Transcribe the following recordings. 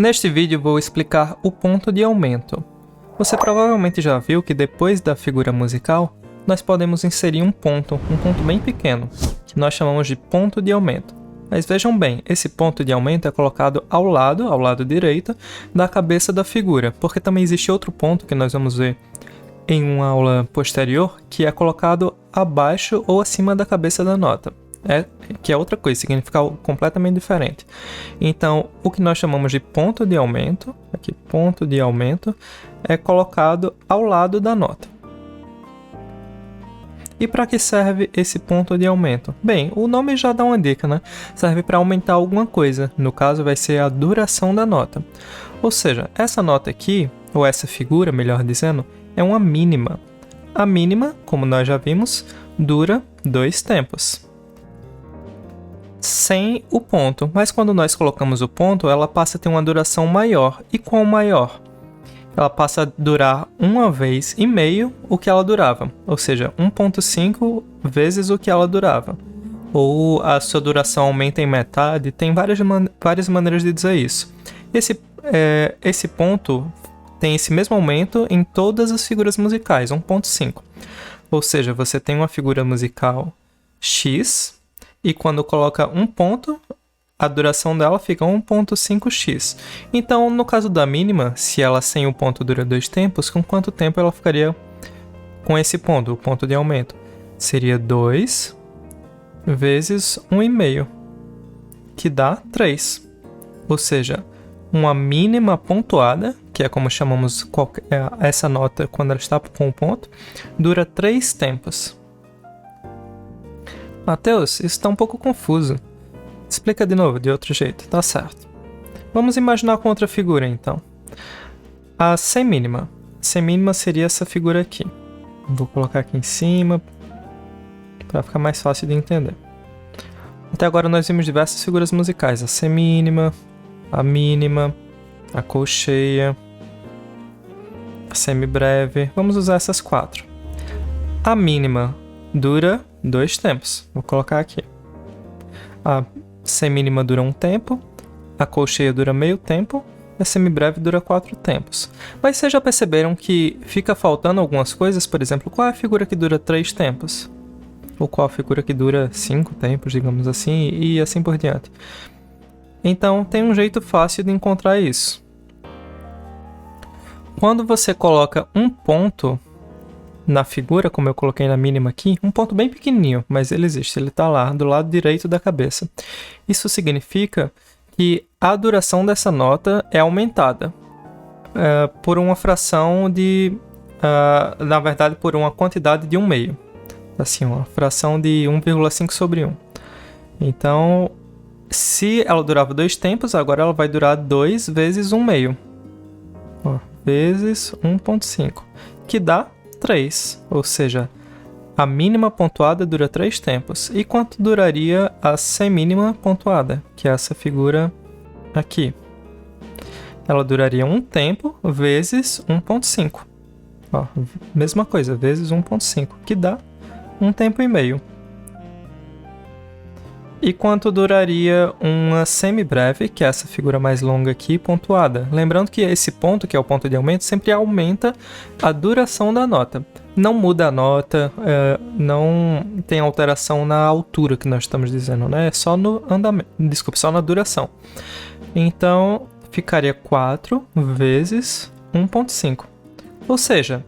Neste vídeo vou explicar o ponto de aumento. Você provavelmente já viu que depois da figura musical, nós podemos inserir um ponto bem pequeno, que nós chamamos de ponto de aumento. Mas vejam bem, esse ponto de aumento é colocado ao lado direito, da cabeça da figura, porque também existe outro ponto que nós vamos ver em uma aula posterior, que é colocado abaixo ou acima da cabeça da nota. Que é outra coisa, significa algo completamente diferente. Então, o que nós chamamos de ponto de aumento, é colocado ao lado da nota. E para que serve esse ponto de aumento? Bem, o nome já dá uma dica, né? Serve para aumentar alguma coisa, no caso vai ser a duração da nota. Ou seja, essa nota aqui, ou essa figura, melhor dizendo, é uma mínima. A mínima, como nós já vimos, dura 2 tempos. Sem o ponto, mas quando nós colocamos o ponto, ela passa a ter uma duração maior. E qual maior? Ela passa a durar 1,5 vezes o que ela durava, ou seja, 1,5 vezes o que ela durava. Ou a sua duração aumenta em metade, tem várias maneiras de dizer isso. Esse ponto tem esse mesmo aumento em todas as figuras musicais, 1,5. Ou seja, você tem uma figura musical X, e quando coloca um ponto, a duração dela fica 1,5x. Então, no caso da mínima, se ela sem o ponto dura 2 tempos, com quanto tempo ela ficaria com esse ponto, o ponto de aumento? Seria 2 vezes 1,5, que dá 3. Ou seja, uma mínima pontuada, que é como chamamos essa nota quando ela está com o ponto, dura 3 tempos. Mateus, isso está um pouco confuso. Explica de novo, de outro jeito, tá certo. Vamos imaginar com outra figura, então. A semínima. Semínima seria essa figura aqui. Vou colocar aqui em cima, para ficar mais fácil de entender. Até agora nós vimos diversas figuras musicais. A semínima, a mínima, a colcheia, a semibreve. Vamos usar essas 4. A mínima dura 2 tempos. Vou colocar aqui. A semínima dura 1 tempo, a colcheia dura meio tempo, a semibreve dura 4 tempos. Mas vocês já perceberam que fica faltando algumas coisas? Por exemplo, qual é a figura que dura 3 tempos? Ou qual a figura que dura 5 tempos, digamos assim, e assim por diante. Então, tem um jeito fácil de encontrar isso. Quando você coloca um ponto na figura, como eu coloquei na mínima aqui, um ponto bem pequenininho, mas ele existe, ele está lá, do lado direito da cabeça. Isso significa que a duração dessa nota é aumentada por uma fração de... na verdade, por uma quantidade de 1/2. Assim, uma fração de 1,5 sobre 1. Então, se ela durava 2 tempos, agora ela vai durar 2 vezes 1/2. Vezes 1,5, que dá 3, ou seja, a mínima pontuada dura 3 tempos. E quanto duraria a semínima pontuada, que é essa figura aqui? Ela duraria 1 tempo vezes 1,5. Mesma coisa, vezes 1,5, que dá 1 tempo e meio. E quanto duraria uma semibreve, que é essa figura mais longa aqui, pontuada? Lembrando que esse ponto, que é o ponto de aumento, sempre aumenta a duração da nota. Não muda a nota, não tem alteração na altura que nós estamos dizendo, né? É só no andamento, só na duração. Então, ficaria 4 vezes 1,5. Ou seja,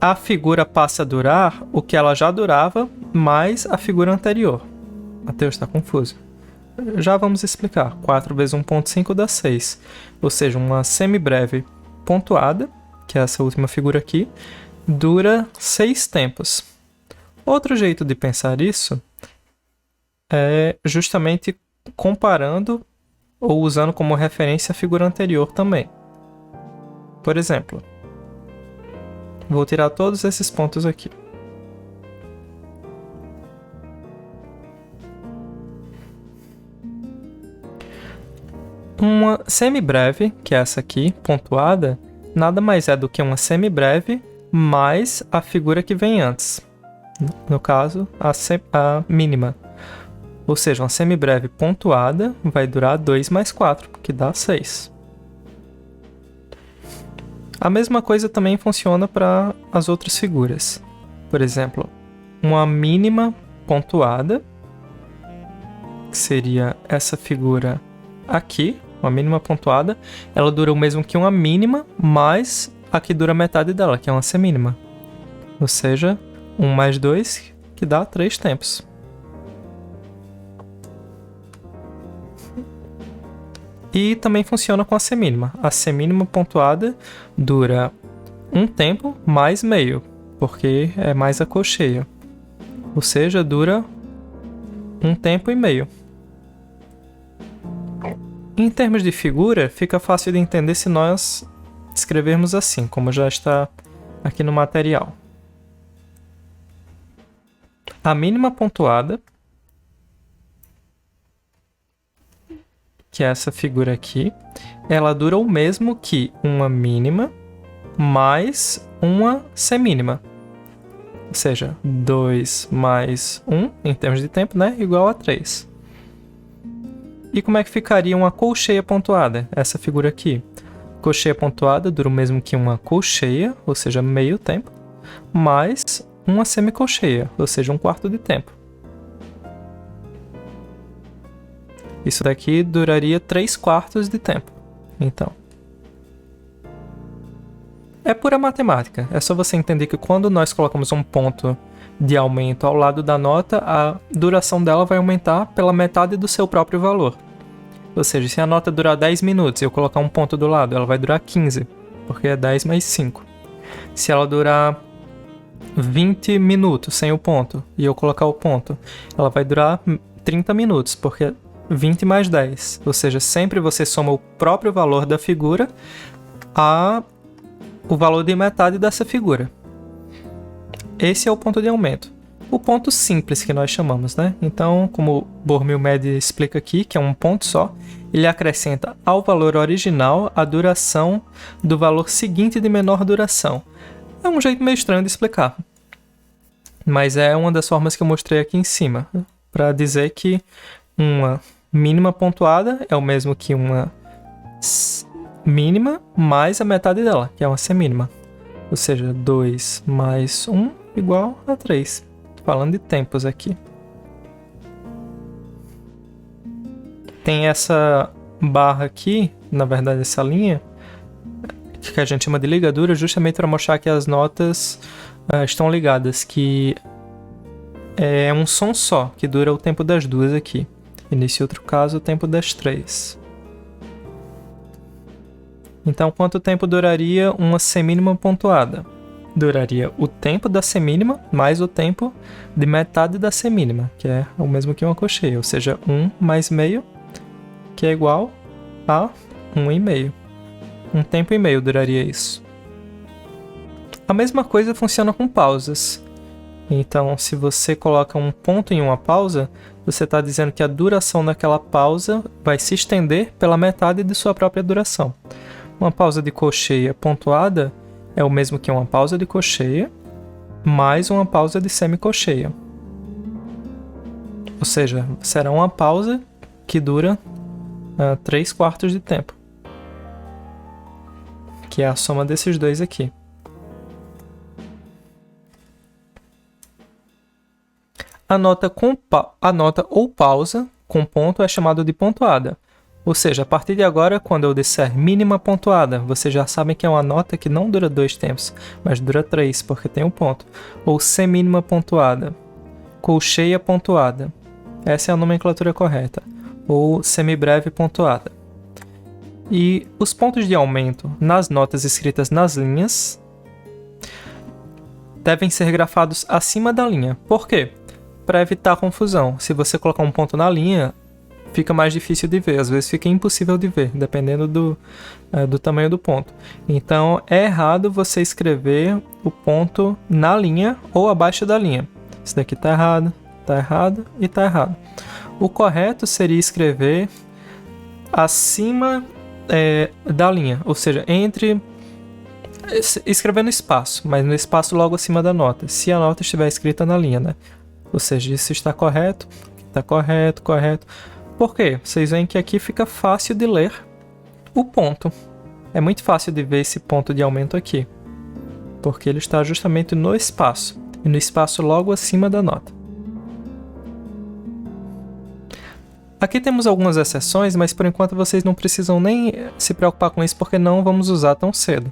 a figura passa a durar o que ela já durava, mais a figura anterior. Mateus, está confuso. Já vamos explicar. 4 vezes 1,5 dá 6. Ou seja, uma semibreve pontuada, que é essa última figura aqui, dura 6 tempos. Outro jeito de pensar isso é justamente comparando ou usando como referência a figura anterior também. Por exemplo, vou tirar todos esses pontos aqui. Uma semibreve, que é essa aqui, pontuada, nada mais é do que uma semibreve mais a figura que vem antes. No caso, a mínima. Ou seja, uma semibreve pontuada vai durar 2 mais 4, que dá 6. A mesma coisa também funciona para as outras figuras. Por exemplo, uma mínima pontuada, que seria essa figura aqui, uma mínima pontuada, ela dura o mesmo que uma mínima, mas aqui dura metade dela, que é uma semínima. Ou seja, 1 mais 2, que dá 3 tempos. E também funciona com a semínima. A semínima pontuada dura 1 tempo mais meio, porque é mais a colcheia. Ou seja, dura 1 tempo e meio. Em termos de figura, fica fácil de entender se nós escrevermos assim, como já está aqui no material. A mínima pontuada, que é essa figura aqui, ela dura o mesmo que uma mínima mais uma semínima. Ou seja, 2 mais 1, em termos de tempo, né, igual a 3. E como é que ficaria uma colcheia pontuada? Essa figura aqui. Colcheia pontuada dura o mesmo que uma colcheia, ou seja, meio tempo, mais uma semicolcheia, ou seja, 1/4 de tempo. Isso daqui duraria 3/4 de tempo. Então, é pura matemática. É só você entender que quando nós colocamos um ponto de aumento ao lado da nota, a duração dela vai aumentar pela metade do seu próprio valor. Ou seja, se a nota durar 10 minutos e eu colocar um ponto do lado, ela vai durar 15, porque é 10 mais 5. Se ela durar 20 minutos sem o ponto e eu colocar o ponto, ela vai durar 30 minutos, porque é 20 mais 10. Ou seja, sempre você soma o próprio valor da figura a o valor de metade dessa figura. Esse é o ponto de aumento. O ponto simples que nós chamamos, né? Então, como o Bormio-Med explica aqui, que é um ponto só, ele acrescenta ao valor original a duração do valor seguinte de menor duração. É um jeito meio estranho de explicar, mas é uma das formas que eu mostrei aqui em cima, para dizer que uma mínima pontuada é o mesmo que uma mínima mais a metade dela, que é uma semínima. Ou seja, 2 mais 1 igual a 3. Tô falando de tempos aqui. Tem essa barra aqui, na verdade essa linha, que a gente chama de ligadura, justamente para mostrar que as notas estão ligadas, que é um som só, que dura o tempo das duas aqui. E nesse outro caso, o tempo das 3. Então, quanto tempo duraria uma semínima pontuada? Duraria o tempo da semínima mais o tempo de metade da semínima, que é o mesmo que uma colcheia, ou seja, 1 mais meio, que é igual a 1,5. 1 tempo e meio duraria isso. A mesma coisa funciona com pausas. Então, se você coloca um ponto em uma pausa, você está dizendo que a duração daquela pausa vai se estender pela metade de sua própria duração. Uma pausa de colcheia pontuada é o mesmo que uma pausa de colcheia mais uma pausa de semicolcheia. Ou seja, será uma pausa que dura 3/4 de tempo, que é a soma desses dois aqui. A nota ou pausa com ponto é chamada de pontuada. Ou seja, a partir de agora, quando eu disser mínima pontuada, vocês já sabem que é uma nota que não dura 2 tempos, mas dura 3, porque tem um ponto. Ou semínima pontuada, colcheia pontuada. Essa é a nomenclatura correta. Ou semibreve pontuada. E os pontos de aumento nas notas escritas nas linhas devem ser grafados acima da linha. Por quê? Para evitar confusão. Se você colocar um ponto na linha, fica mais difícil de ver. Às vezes fica impossível de ver, dependendo do tamanho do ponto. Então, é errado você escrever o ponto na linha ou abaixo da linha. Isso daqui está errado e está errado. O correto seria escrever acima da linha, ou seja, escrever no espaço, mas no espaço logo acima da nota, se a nota estiver escrita na linha, né? Ou seja, isso está correto, Tá correto, correto. Por quê? Vocês veem que aqui fica fácil de ler o ponto. É muito fácil de ver esse ponto de aumento aqui, porque ele está justamente no espaço, e no espaço logo acima da nota. Aqui temos algumas exceções, mas por enquanto vocês não precisam nem se preocupar com isso, porque não vamos usar tão cedo.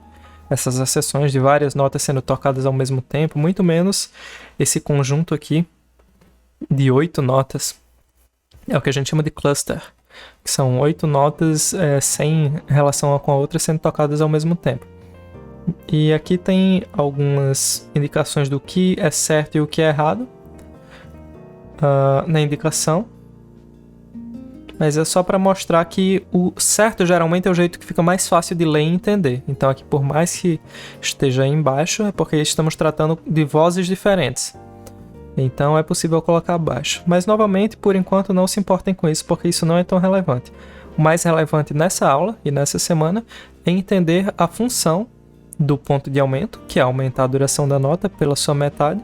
Essas exceções de várias notas sendo tocadas ao mesmo tempo, muito menos esse conjunto aqui de 8 notas. É o que a gente chama de cluster, que são 8 notas sem relação com a outra sendo tocadas ao mesmo tempo. E aqui tem algumas indicações do que é certo e o que é errado na indicação. Mas é só para mostrar que o certo geralmente é o jeito que fica mais fácil de ler e entender. Então aqui, por mais que esteja aí embaixo, é porque estamos tratando de vozes diferentes. Então é possível colocar abaixo. Mas novamente, por enquanto, não se importem com isso, porque isso não é tão relevante. O mais relevante nessa aula e nessa semana é entender a função do ponto de aumento, que é aumentar a duração da nota pela sua metade,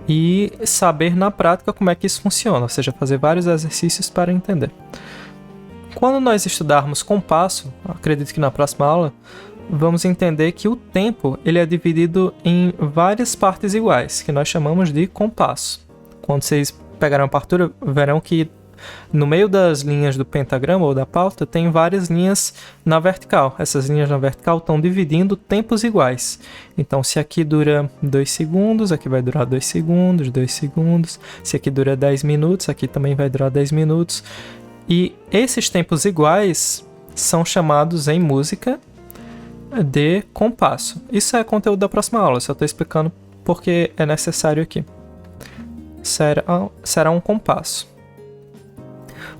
e saber na prática como é que isso funciona, ou seja, fazer vários exercícios para entender. Quando nós estudarmos compasso, acredito que na próxima aula, vamos entender que o tempo ele é dividido em várias partes iguais, que nós chamamos de compasso. Quando vocês pegarem a partitura, verão que no meio das linhas do pentagrama ou da pauta tem várias linhas na vertical. Essas linhas na vertical estão dividindo tempos iguais. Então, se aqui dura 2 segundos, aqui vai durar 2 segundos, 2 segundos. Se aqui dura 10 minutos, aqui também vai durar 10 minutos. E esses tempos iguais são chamados em música de compasso. Isso é conteúdo da próxima aula, só estou explicando porque é necessário aqui. Será um compasso.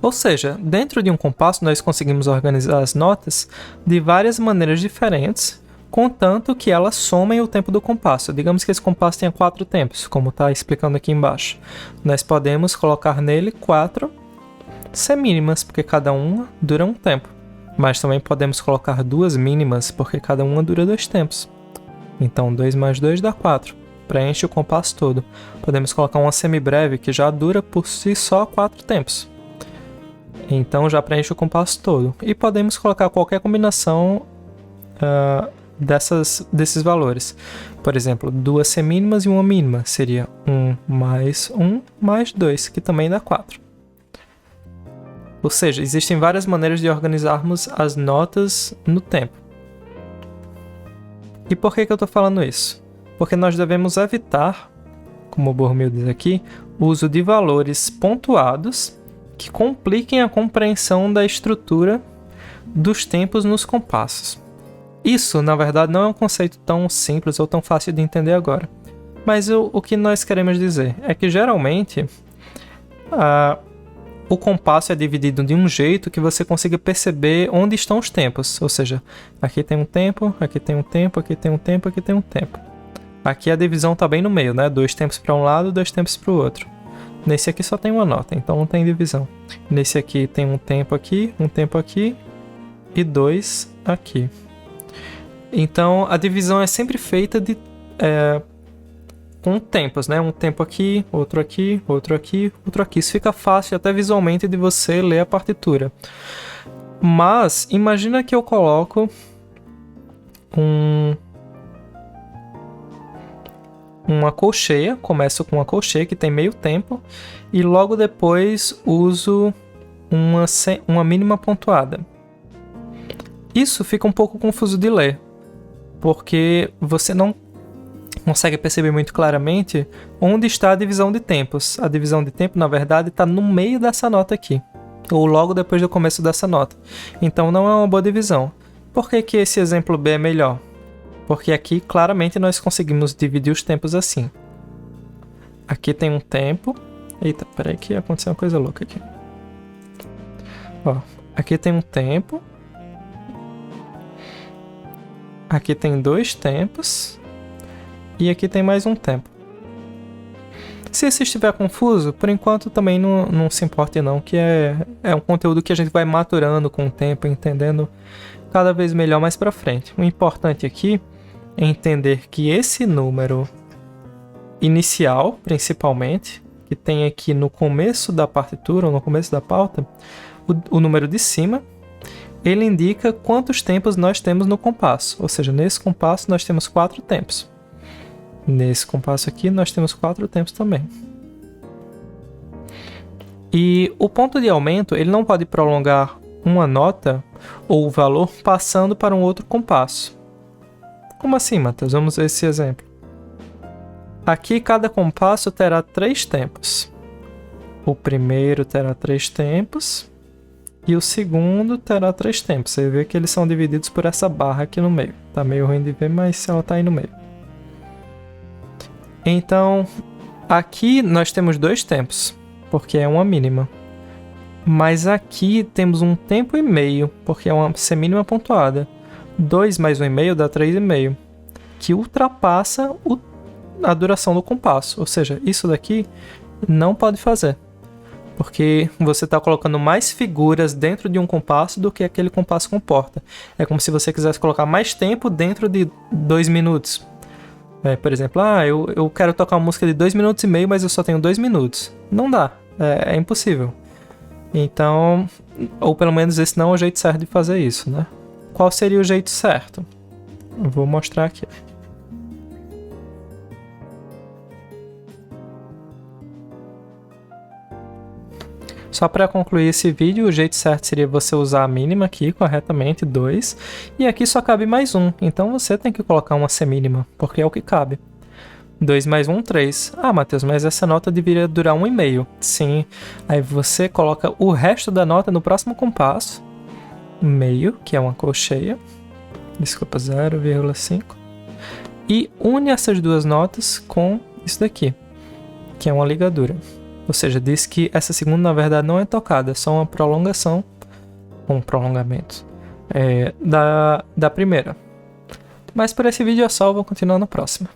Ou seja, dentro de um compasso nós conseguimos organizar as notas de várias maneiras diferentes, contanto que elas somem o tempo do compasso. Digamos que esse compasso tenha 4 tempos, como está explicando aqui embaixo. Nós podemos colocar nele 4 semínimas, porque cada uma dura um tempo. Mas também podemos colocar 2 mínimas, porque cada uma dura 2 tempos. Então 2 mais 2 dá 4. Preenche o compasso todo. Podemos colocar uma semibreve que já dura por si só 4 tempos. Então já preenche o compasso todo. E podemos colocar qualquer combinação desses valores. Por exemplo, 2 semínimas e uma mínima. Seria 1 mais 2, que também dá 4. Ou seja, existem várias maneiras de organizarmos as notas no tempo. E por que eu estou falando isso? Porque nós devemos evitar, como o Borromeo diz aqui, o uso de valores pontuados que compliquem a compreensão da estrutura dos tempos nos compassos. Isso, na verdade, não é um conceito tão simples ou tão fácil de entender agora. Mas o que nós queremos dizer é que, geralmente, o compasso é dividido de um jeito que você consiga perceber onde estão os tempos. Ou seja, aqui tem um tempo, aqui tem um tempo, aqui tem um tempo, aqui tem um tempo. Aqui a divisão está bem no meio, né? 2 tempos para um lado, 2 tempos para o outro. Nesse aqui só tem uma nota, então não tem divisão. Nesse aqui tem um tempo aqui e 2 aqui. Então a divisão é sempre feita com tempos, né? Um tempo aqui, outro aqui, outro aqui, outro aqui. Isso fica fácil até visualmente de você ler a partitura. Mas imagina que eu coloco uma colcheia, começo com uma colcheia que tem meio tempo e logo depois uso uma mínima pontuada. Isso fica um pouco confuso de ler, porque você não consegue perceber muito claramente onde está a divisão de tempos. A divisão de tempo, na verdade, está no meio dessa nota aqui, ou logo depois do começo dessa nota. Então não é uma boa divisão. Por que esse exemplo B é melhor? Porque aqui, claramente, nós conseguimos dividir os tempos assim. Aqui tem um tempo. Eita, peraí que aconteceu uma coisa louca aqui. Ó, aqui tem um tempo. Aqui tem 2 tempos. E aqui tem mais um tempo. Se esse estiver confuso, por enquanto também não se importe não, que é um conteúdo que a gente vai maturando com o tempo, entendendo cada vez melhor mais pra frente. O importante aqui é entender que esse número inicial, principalmente, que que tem aqui no começo da partitura, ou no começo da pauta, o número de cima, ele indica quantos tempos nós temos no compasso. Ou seja, nesse compasso nós temos 4 tempos. Nesse compasso aqui nós temos 4 tempos também. E o ponto de aumento, ele não pode prolongar uma nota ou o valor passando para um outro compasso. Como assim, Matheus? Vamos ver esse exemplo. Aqui cada compasso terá 3 tempos. O primeiro terá 3 tempos e o segundo terá 3 tempos. Você vê que eles são divididos por essa barra aqui no meio. Tá meio ruim de ver, mas ela tá aí no meio. Então, aqui nós temos 2 tempos, porque é uma mínima. Mas aqui temos um tempo e meio, porque é uma semínima pontuada. 2 mais 1,5 dá 3,5, que ultrapassa a duração do compasso. Ou seja, isso daqui não pode fazer, porque você está colocando mais figuras dentro de um compasso do que aquele compasso comporta. É como se você quisesse colocar mais tempo dentro de 2 minutos. Por exemplo, eu quero tocar uma música de 2 minutos e meio, mas eu só tenho 2 minutos. Não dá, é impossível. Então, ou pelo menos esse não é o jeito certo de fazer isso, né? Qual seria o jeito certo? Eu vou mostrar aqui. Só para concluir esse vídeo, o jeito certo seria você usar a mínima aqui corretamente, 2, e aqui só cabe mais 1, então você tem que colocar uma semínima, porque é o que cabe. 2 mais 1, 3. Ah, Matheus, mas essa nota deveria durar 1,5. Sim, aí você coloca o resto da nota no próximo compasso, meio, que é uma colcheia, desculpa, 0,5, e une essas duas notas com isso daqui, que é uma ligadura. Ou seja, diz que essa segunda, na verdade, não é tocada, é só uma prolongação, um prolongamento da primeira. Mas por esse vídeo é só, vou continuar no próximo.